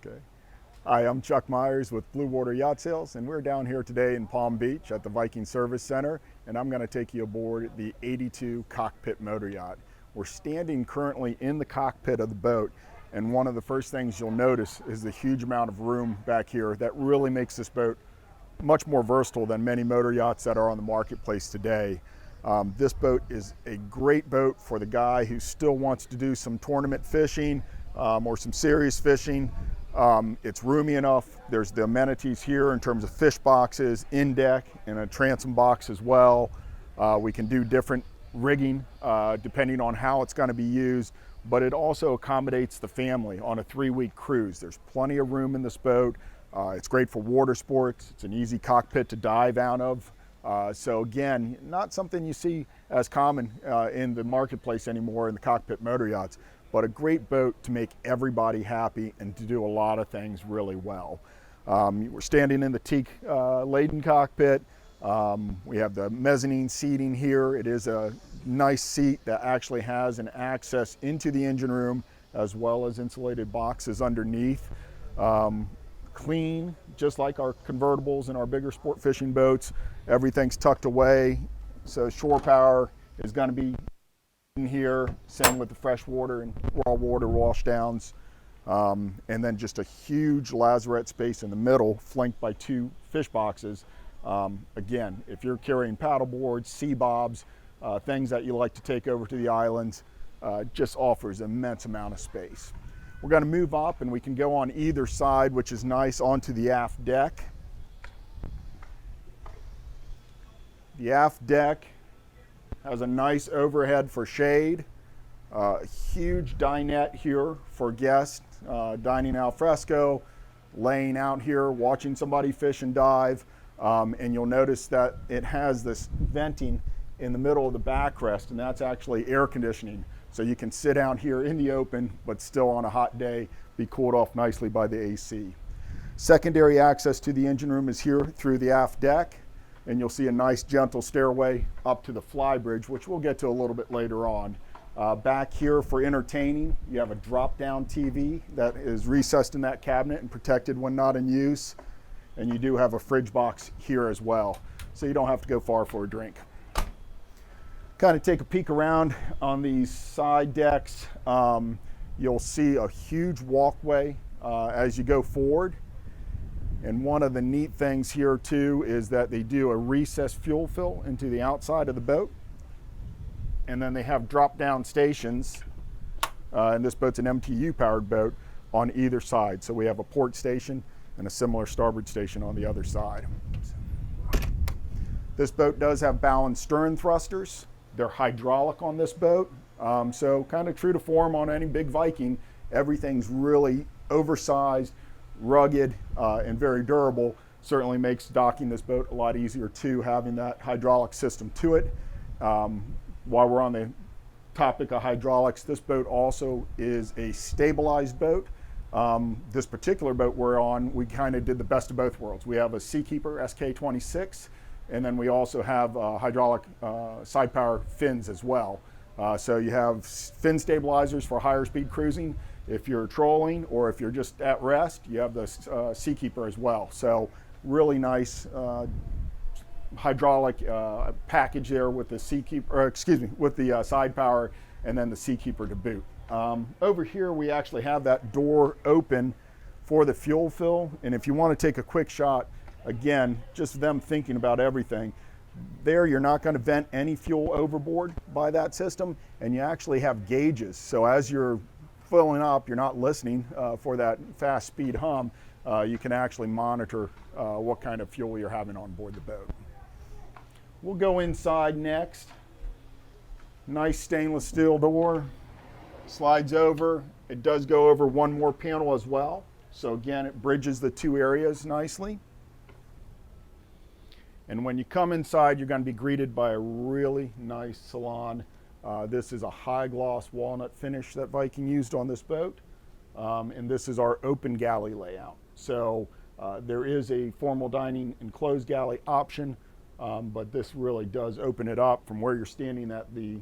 Okay. Hi, I'm Chuck Meyers with Bluewater Yacht Sales, and we're down here today in Palm Beach at the Viking Service Center, and I'm going to take you aboard the 82 Cockpit motor yacht. We're standing currently in the cockpit of the boat, and one of the first things you'll notice is the huge amount of room back here that really makes this boat much more versatile than many motor yachts that are on the marketplace today. This boat is a great boat for the guy who still wants to do some tournament fishing or some serious fishing. It's roomy enough. There's the amenities here in terms of fish boxes, in deck, and a transom box as well. We can do different rigging depending on how it's going to be used, but it also accommodates the family on a 3-week cruise. There's plenty of room in this boat. It's great for water sports. It's an easy cockpit to dive out of. So again, not something you see as common in the marketplace anymore in the cockpit motor yachts, but a great boat to make everybody happy and to do a lot of things really well. We're standing in the teak laden cockpit. We have the mezzanine seating here. It is a nice seat that actually has an access into the engine room as well as insulated boxes underneath. Clean, just like our convertibles and our bigger sport fishing boats. Everything's tucked away, so shore power is going to be in here, same with the fresh water and raw water wash downs. And then just a huge lazarette space in the middle, flanked by 2 fish boxes. Again, if you're carrying paddle boards, sea bobs, things that you like to take over to the islands, just offers an immense amount of space. We're going to move up and we can go on either side, which is nice, onto the aft deck. The aft deck has a nice overhead for shade, a huge dinette here for guests dining al fresco, laying out here, watching somebody fish and dive. And you'll notice that it has this venting in the middle of the backrest, and that's actually air conditioning. So you can sit out here in the open, but still on a hot day, be cooled off nicely by the AC. Secondary access to the engine room is here through the aft deck, and you'll see a nice gentle stairway up to the fly bridge, which we'll get to a little bit later on. Back here for entertaining, you have a drop-down TV that is recessed in that cabinet and protected when not in use. And you do have a fridge box here as well, so you don't have to go far for a drink. Kind of take a peek around on these side decks. You'll see a huge walkway as you go forward. And one of the neat things here too is that they do a recessed fuel fill into the outside of the boat. And then they have drop down stations, and this boat's an MTU powered boat, on either side. So we have a port station and a similar starboard station on the other side. This boat does have bow and stern thrusters. They're hydraulic on this boat, so kind of true to form on any big Viking. Everything's really oversized, rugged, and very durable. Certainly makes docking this boat a lot easier too, having that hydraulic system to it. While we're on the topic of hydraulics, this boat also is a stabilized boat. This particular boat we're on, we kind of did the best of both worlds. We have a Seakeeper SK26, and then we also have hydraulic side power fins as well. So you have fin stabilizers for higher speed cruising. If you're trolling or if you're just at rest, you have the Seakeeper as well. So really nice hydraulic package there with the Seakeeper, or excuse me, with the side power and then the Seakeeper to boot. Over here we actually have that door open for the fuel fill, and if you want to take a quick shot, again, just them thinking about everything. There you're not going to vent any fuel overboard by that system, and you actually have gauges. So as you're filling up, you're not listening for that fast speed hum. You can actually monitor what kind of fuel you're having on board the boat. We'll go inside next. Nice stainless steel door. Slides over. It does go over one more panel as well. So again, it bridges the 2 areas nicely. And when you come inside, you're going to be greeted by a really nice salon. This is a high gloss walnut finish that Viking used on this boat. And this is our open galley layout. So there is a formal dining and closed galley option, but this really does open it up from where you're standing at the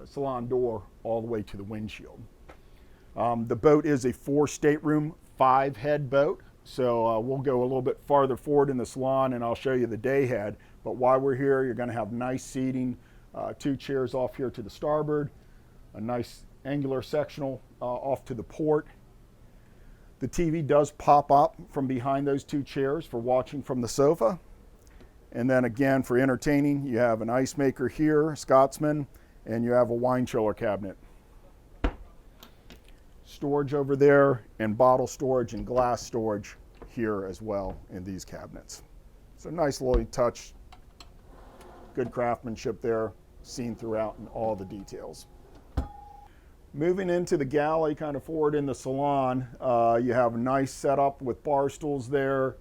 salon door all the way to the windshield. The boat is a 4 stateroom 5-head boat. So we'll go a little bit farther forward in the salon and I'll show you the day head. But while we're here, you're going to have nice seating, 2 chairs off here to the starboard, a nice angular sectional off to the port. The TV does pop up from behind those 2 chairs for watching from the sofa. And then again, for entertaining, you have an ice maker here, Scotsman, and you have a wine chiller cabinet. Storage over there, and bottle storage and glass storage here as well in these cabinets. So nice little touch, good craftsmanship there, seen throughout in all the details. Moving into the galley, kind of forward in the salon, you have a nice setup with bar stools there.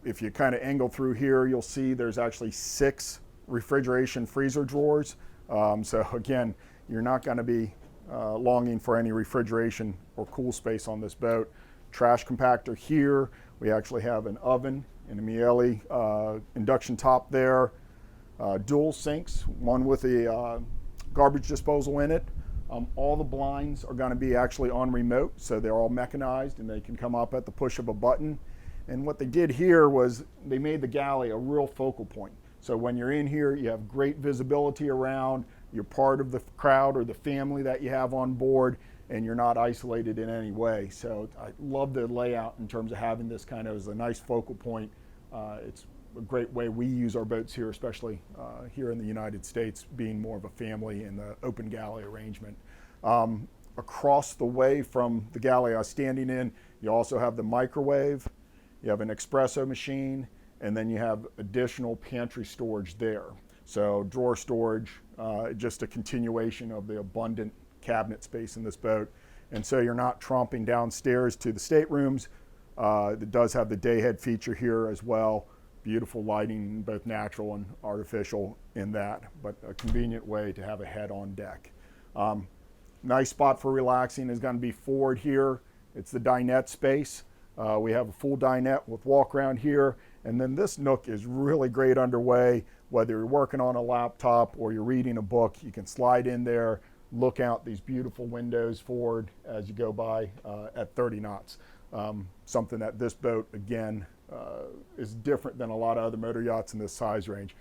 If you kind of angle through here, you'll see there's actually 6 refrigeration freezer drawers. So again, you're not going to be longing for any refrigeration or cool space on this boat. Trash compactor here. We actually have an oven and a Miele induction top there. Dual sinks, one with a garbage disposal in it. All the blinds are going to be actually on remote, so they're all mechanized and they can come up at the push of a button. And what they did here was they made the galley a real focal point. So when you're in here, you have great visibility around, you're part of the crowd or the family that you have on board, and you're not isolated in any way. So I love the layout in terms of having this kind of as a nice focal point. It's a great way we use our boats here, especially here in the United States, being more of a family in the open galley arrangement. Across the way from the galley I was standing in, you also have the microwave, you have an espresso machine, and then you have additional pantry storage there. So drawer storage, just a continuation of the abundant cabinet space in this boat. And so you're not tromping downstairs to the staterooms. It does have the day head feature here as well. Beautiful lighting, both natural and artificial in that, but a convenient way to have a head on deck. Nice spot for relaxing is going to be forward here. It's the dinette space. We have a full dinette with walk around here, and then this nook is really great underway. Whether you're working on a laptop or you're reading a book, you can slide in there, look out these beautiful windows forward as you go by at 30 knots. Something that this boat, again, is different than a lot of other motor yachts in this size range.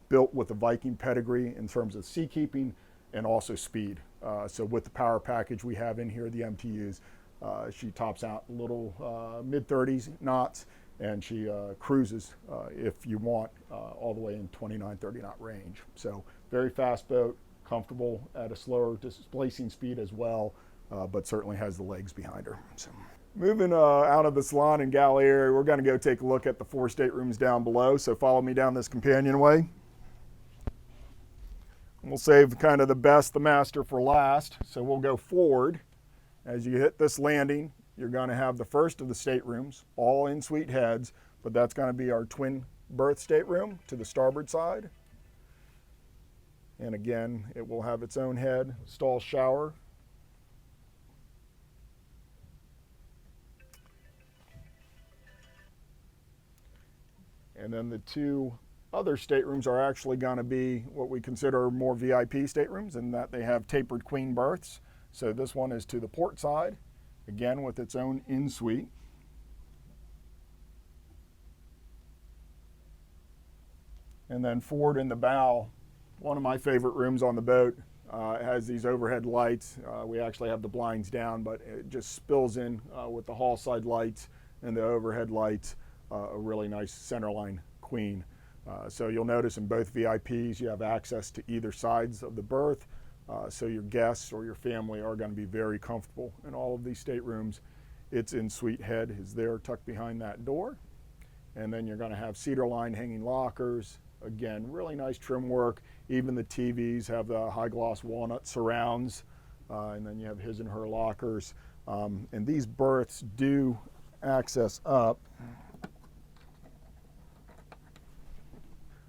Built with a Viking pedigree in terms of seakeeping and also speed. So with the power package we have in here, the MTUs, she tops out a little mid-30s knots, and she cruises, if you want, all the way in 29, 30 knot range. So very fast boat, comfortable at a slower displacing speed as well, but certainly has the legs behind her. So. Moving out of the salon and galley area, we're going to go take a look at the 4 staterooms down below. So follow me down this companionway. We'll save kind of the best, the master, for last. So we'll go forward. As you hit this landing, you're going to have the first of the staterooms, all in-suite heads, but that's going to be our twin berth stateroom to the starboard side. And again, it will have its own head, stall shower. And then the 2 other staterooms are actually going to be what we consider more VIP staterooms, in that they have tapered queen berths. So this one is to the port side, again with its own in-suite. And then forward in the bow, one of my favorite rooms on the boat, has these overhead lights. We actually have the blinds down, but it just spills in with the hall side lights and the overhead lights. A really nice centerline queen. So you'll notice in both VIPs you have access to either sides of the berth, so your guests or your family are going to be very comfortable in all of these staterooms. Its in-suite head is there tucked behind that door, and then you're going to have cedar line hanging lockers. Again, really nice trim work. Even the TVs have the high gloss walnut surrounds, and then you have his and her lockers. And these berths do access up.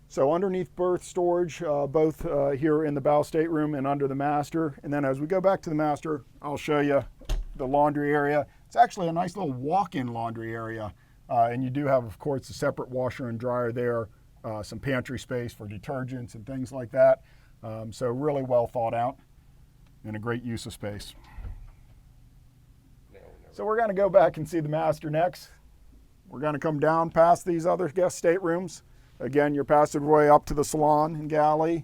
So underneath berth storage, both here in the bow stateroom and under the master. And then as we go back to the master, I'll show you the laundry area. It's actually a nice little walk-in laundry area. And you do have, of course, a separate washer and dryer there, some pantry space for detergents and things like that. So really well thought out and a great use of space. So we're going to go back and see the master next. We're going to come down past these other guest staterooms. Again, you're passageway up to the salon and galley.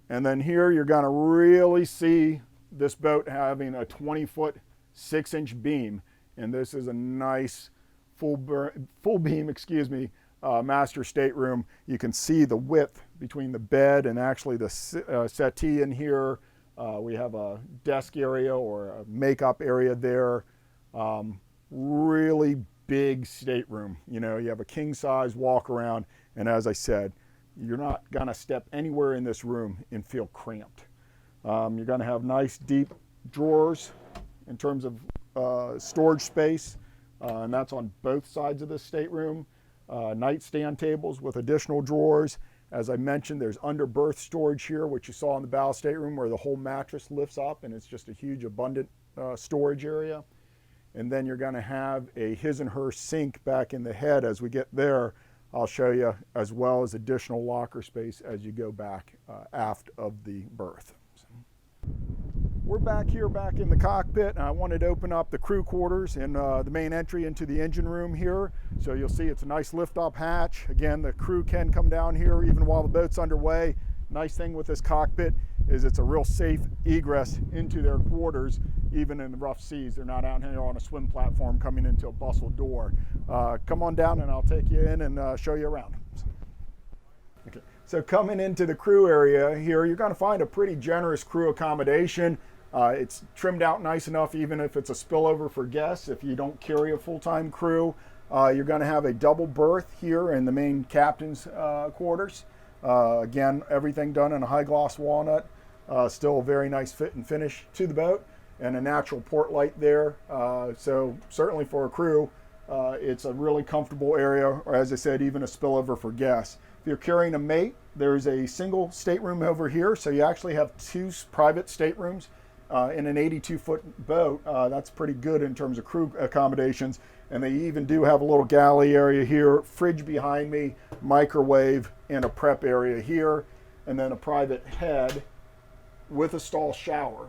And then here you're going to really see this boat having a 20-foot, 6-inch beam. And this is a nice full beam, master stateroom. You can see the width between the bed and actually the settee in here. We have a desk area or a makeup area there. Really big stateroom. You know, you have a king size walk around, and as I said, you're not gonna step anywhere in this room and feel cramped. You're gonna have nice deep drawers in terms of storage space, and that's on both sides of the stateroom. Nightstand tables with additional drawers. As I mentioned, there's under berth storage here, which you saw in the bow stateroom, where the whole mattress lifts up and it's just a huge abundant storage area. And then you're going to have a his and her sink back in the head. As we get there, I'll show you, as well as additional locker space as you go back aft of the berth. We're back here, back in the cockpit, and I wanted to open up the crew quarters and the main entry into the engine room here. So you'll see it's a nice lift-up hatch. Again, the crew can come down here even while the boat's underway. Nice thing with this cockpit is it's a real safe egress into their quarters, even in the rough seas. They're not out here on a swim platform coming into a bustle door. Come on down and I'll take you in and show you around. Okay. So coming into the crew area here, you're going to find a pretty generous crew accommodation. It's trimmed out nice enough, even if it's a spillover for guests. If you don't carry a full-time crew, you're going to have a double berth here in the main captain's quarters. Again, everything done in a high gloss walnut. Still a very nice fit and finish to the boat, and a natural port light there. So certainly for a crew, it's a really comfortable area, or as I said, even a spillover for guests. If you're carrying a mate, there's a single stateroom over here. So you actually have 2 private staterooms in an 82-foot boat. That's pretty good in terms of crew accommodations. And they even do have a little galley area here, fridge behind me, microwave, and a prep area here, and then a private head with a stall shower.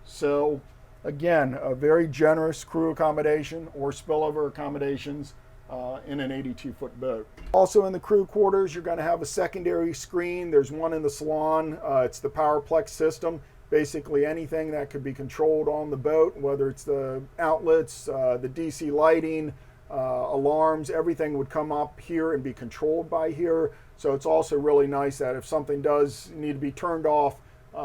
So again, a very generous crew accommodation or spillover accommodations in an 82-foot boat. Also in the crew quarters, you're going to have a secondary screen. There's one in the salon. It's the PowerPlex system. Basically anything that could be controlled on the boat, whether it's the outlets, the DC lighting, alarms, everything would come up here and be controlled by here. So it's also really nice that if something does need to be turned off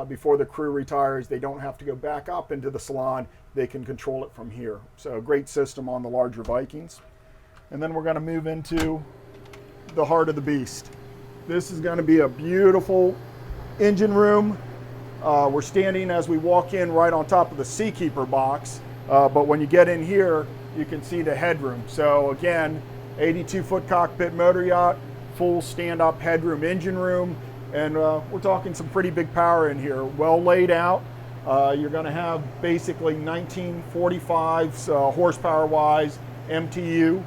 before the crew retires, they don't have to go back up into the salon. They can control it from here. So a great system on the larger Vikings. And then we're going to move into the heart of the beast. This is going to be a beautiful engine room. We're standing as we walk in right on top of the Seakeeper box, but when you get in here, you can see the headroom. So again, 82-foot cockpit motor yacht, full stand-up headroom engine room, and we're talking some pretty big power in here. Well laid out. You're going to have basically 1945s horsepower-wise MTU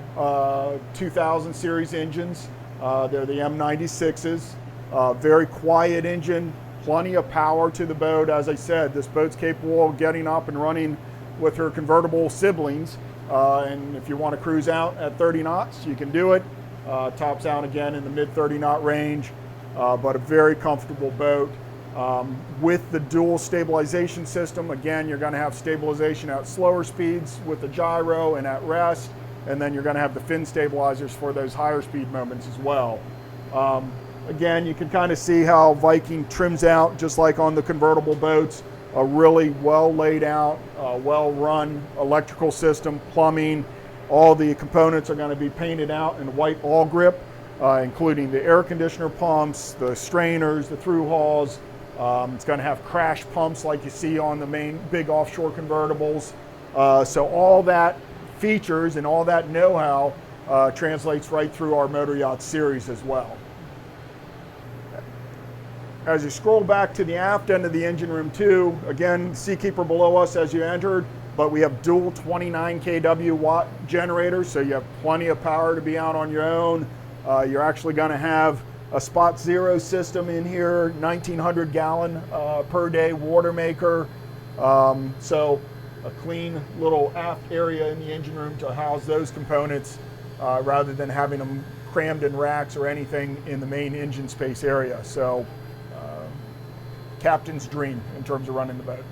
2000 series engines. They're the M96s. Very quiet engine. Plenty of power to the boat. As I said, this boat's capable of getting up and running with her convertible siblings. And if you want to cruise out at 30 knots, you can do it. Tops out again in the mid 30 knot range, but a very comfortable boat. With the dual stabilization system, again, you're going to have stabilization at slower speeds with the gyro and at rest. And then you're going to have the fin stabilizers for those higher speed moments as well. Again, you can kind of see how Viking trims out, just like on the convertible boats, a really well laid out, well run electrical system, plumbing. All the components are going to be painted out in white all grip, including the air conditioner pumps, the strainers, the through hauls. It's going to have crash pumps like you see on the main big offshore convertibles. So all that features and all that know-how translates right through our motor yacht series as well. As you scroll back to the aft end of the engine room too, again, Seakeeper below us as you entered, but we have dual 29 kW watt generators, so you have plenty of power to be out on your own. You're actually going to have a spot zero system in here, 1900 gallon per day water maker. So a clean little aft area in the engine room to house those components rather than having them crammed in racks or anything in the main engine space area. So captain's dream in terms of running the boat.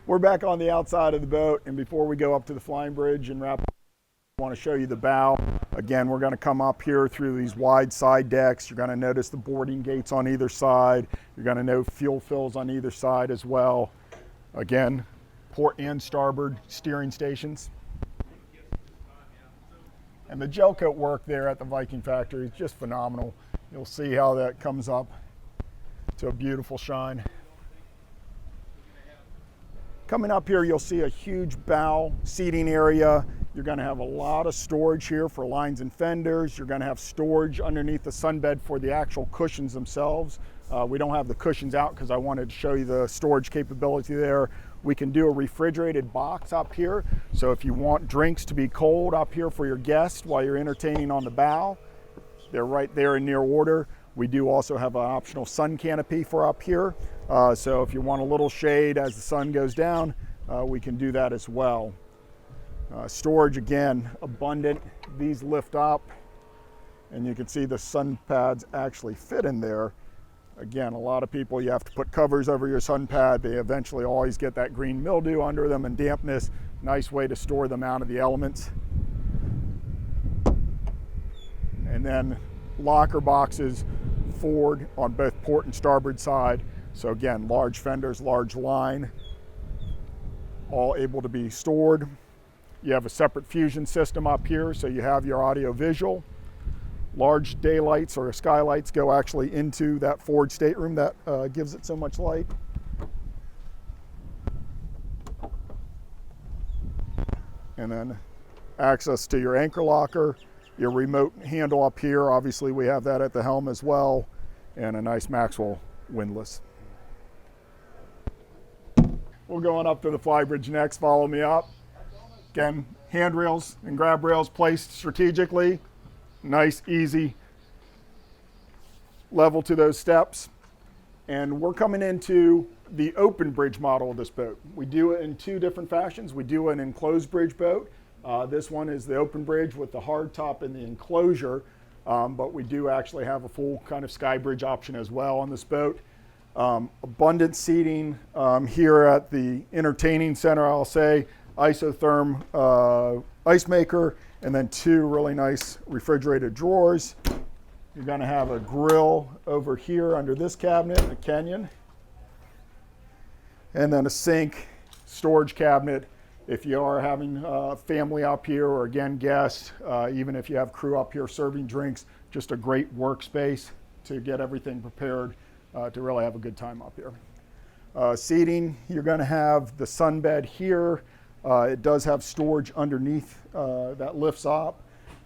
We're back on the outside of the boat, and before we go up to the flying bridge and wrap up, I want to show you the bow. Again, we're going to come up here through these wide side decks. You're going to notice the boarding gates on either side. You're going to note fuel fills on either side as well. Again, port and starboard steering stations. And the gel coat work there at the Viking factory is just phenomenal. You'll see how that comes up to a beautiful shine. Coming up here, you'll see a huge bow seating area. You're going to have a lot of storage here for lines and fenders. You're going to have storage underneath the sunbed for the actual cushions themselves. We don't have the cushions out because I wanted to show you the storage capability there. We can do a refrigerated box up here. So if you want drinks to be cold up here for your guests while you're entertaining on the bow, they're right there in near order. We do also have an optional sun canopy for up here. So if you want a little shade as the sun goes down, we can do that as well. Storage, again, abundant. These lift up, and you can see the sun pads actually fit in there. Again, a lot of people, you have to put covers over your sun pad. They eventually always get that green mildew under them and dampness. Nice way to store them out of the elements. And then locker boxes forward on both port and starboard side. So again, large fenders, large line, all able to be stored. You have a separate fusion system up here, so you have your audio visual. Large daylights or skylights go actually into that forward stateroom that gives it so much light. And then access to your anchor locker, your remote handle up here. Obviously we have that at the helm as well, and a nice Maxwell windlass. We're going up to the flybridge next. Follow me up. Again, handrails and grab rails placed strategically. Nice, easy level to those steps. And we're coming into the open bridge model of this boat. We do it in two different fashions. We do an enclosed bridge boat. This one is the open bridge with the hard top and the enclosure, but we do actually have a full kind of sky bridge option as well on this boat. Abundant seating here at the entertaining center, I'll say. Isotherm ice maker, and then two really nice refrigerated drawers. You're going to have a grill over here under this cabinet, a Kenyon, and then a sink, storage cabinet. If you are having family up here, or again guests, even if you have crew up here serving drinks, just a great workspace to get everything prepared to really have a good time up here. Seating, you're going to have the sunbed here. It does have storage underneath that lifts up.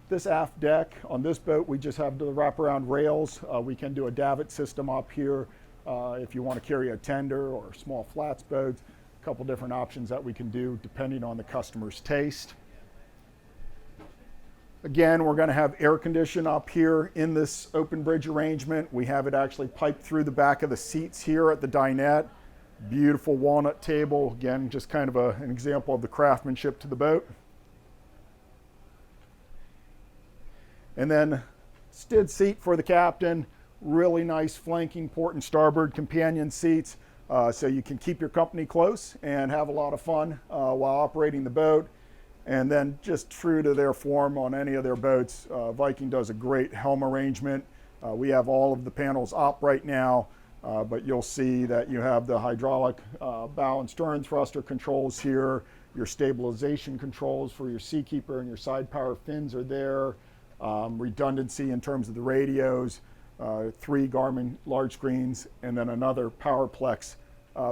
This aft deck on this boat, we just have the wraparound rails. We can do a davit system up here if you want to carry a tender or small flats boats. A couple different options that we can do depending on the customer's taste. Again, we're going to have air condition up here in this open bridge arrangement. We have it actually piped through the back of the seats here at the dinette. Beautiful walnut table. Again, just kind of an example of the craftsmanship to the boat. And then stid seat for the captain. Really nice flanking port and starboard companion seats. So you can keep your company close and have a lot of fun while operating the boat. And then just true to their form on any of their boats, Viking does a great helm arrangement. We have all of the panels up right now, but you'll see that you have the hydraulic bow and stern thruster controls here. Your stabilization controls for your Seakeeper and your side power fins are there. Redundancy in terms of the radios, 3 Garmin large screens, and then another PowerPlex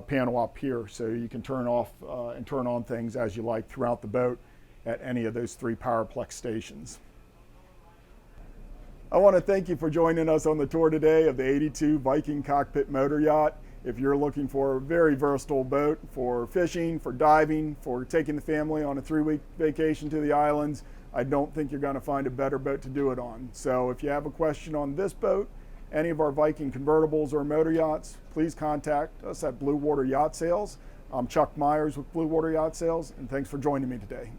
panel up here. So you can turn off and turn on things as you like throughout the boat at any of those 3 PowerPlex stations. I want to thank you for joining us on the tour today of the 82 Viking Cockpit Motor Yacht. If you're looking for a very versatile boat for fishing, for diving, for taking the family on a 3-week vacation to the islands, I don't think you're going to find a better boat to do it on. So if you have a question on this boat, any of our Viking convertibles or motor yachts, please contact us at Bluewater Yacht Sales. I'm Chuck Meyers with Bluewater Yacht Sales, and thanks for joining me today.